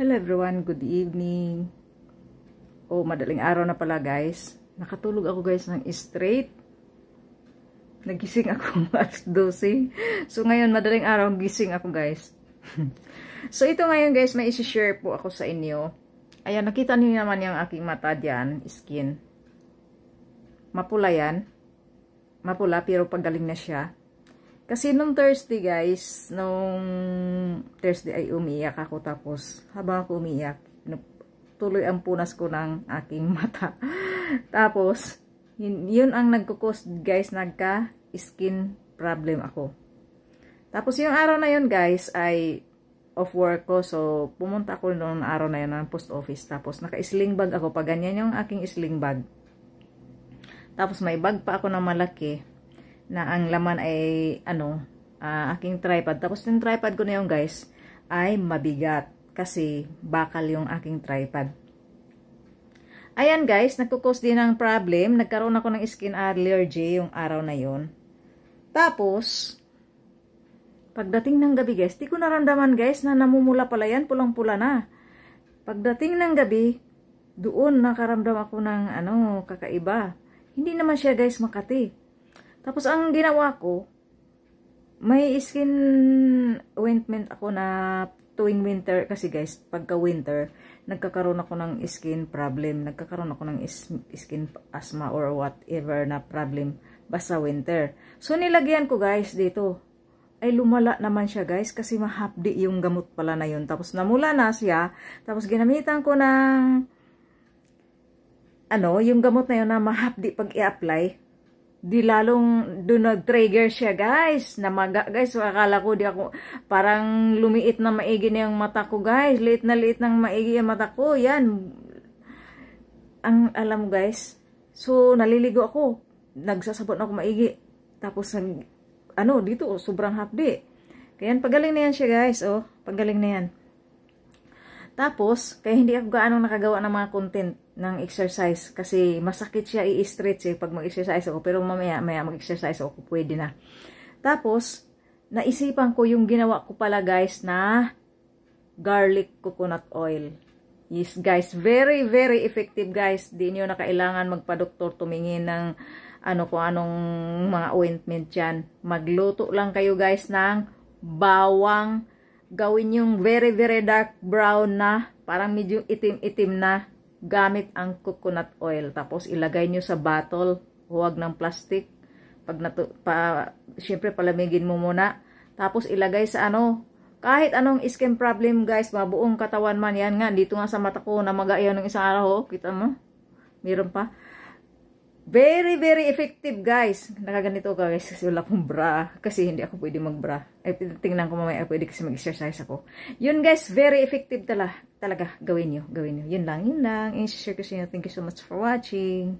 Hello everyone, good evening. Oh, madaling araw na pala guys. Nakatulog ako guys ng straight. Nagising ako alas 12. So ngayon, madaling araw, gising ako guys. So ito ngayon guys, may isi-share po ako sa inyo. Ayan, nakita niyo naman yung aking mata dyan, skin. Mapula yan. Mapula, pero pagaling na siya. Kasi nung Thursday guys, ay umiiyak ako, tapos habang ako umiiyak, tuloy ang punas ko ng aking mata. Tapos, yun ang nagkukos guys, nagka-skin problem ako. Tapos yung araw na yun guys, ay off work ko, so pumunta ako noong araw na yun ng post office. Tapos naka-sling bag ako, pag ganyan yung aking sling bag. Tapos may bag pa ako na malaki, na ang laman ay aking tripod. Tapos yung tripod ko na yung guys ay mabigat kasi bakal yung aking tripod. Ayan guys, nagkukos din ng problem. Nagkaroon ako ng skin allergy yung araw na yon. Tapos pagdating ng gabi guys, di ko naramdaman guys na namumula pala yan, pulang-pula na. Pagdating ng gabi, doon nakaramdam ako ng kakaiba. Hindi naman siya guys makati. Tapos ang ginawa ko, may skin ointment ako na tuwing winter, kasi guys, pagka winter, nagkakaroon ako ng skin problem, nagkakaroon ako ng skin asthma or whatever na problem, basta winter. So nilagyan ko guys dito, ay lumala naman siya guys, kasi mahapdi yung gamot pala na yun. Tapos namula na siya, tapos ginamitan ko ng, yung gamot na yun na mahapdi pag i-apply. Di lalong doon nag-trigger siya guys, namaga guys. So, akala ko di ako, parang lumiit na maigi na yung mata ko guys, liit na maigi yung mata ko. Yan ang alam guys. So naliligo ako, nagsasabot ako maigi, tapos dito sobrang hapdi. Kaya pagaling na yan siya guys. Pagaling na yan. Tapos, kaya hindi ako gaano nakagawa ng mga content ng exercise. Kasi masakit siya i-stretch pag mag-exercise ako. Pero mamaya mag-exercise ako, pwede na. Tapos, naisipan ko yung ginawa ko pala guys na garlic coconut oil. Yes guys, very very effective guys. Di nyo na kailangan magpa-doktor tumingin ng kung anong mga ointment dyan. Magluto lang kayo guys ng bawang. Gawin yung very very dark brown na, parang medyo itim-itim na, gamit ang coconut oil. Tapos ilagay nyo sa bottle, huwag ng plastic. Syempre palamigin mo muna. Tapos ilagay sa kahit anong skin problem guys, mabuong katawan man yan nga. Dito nga sa mata ko, namagayaw ng isang araw, kita mo? Meron pa. Very, very effective guys. Nakaganito ka guys kasi wala akong bra. Kasi hindi ako pwede mag-bra. Tingnan ko mamaya pwede kasi mag-exercise ako. Yun guys, very effective talaga. Gawin nyo. Yun lang. I-share ko sa inyo. Thank you so much for watching.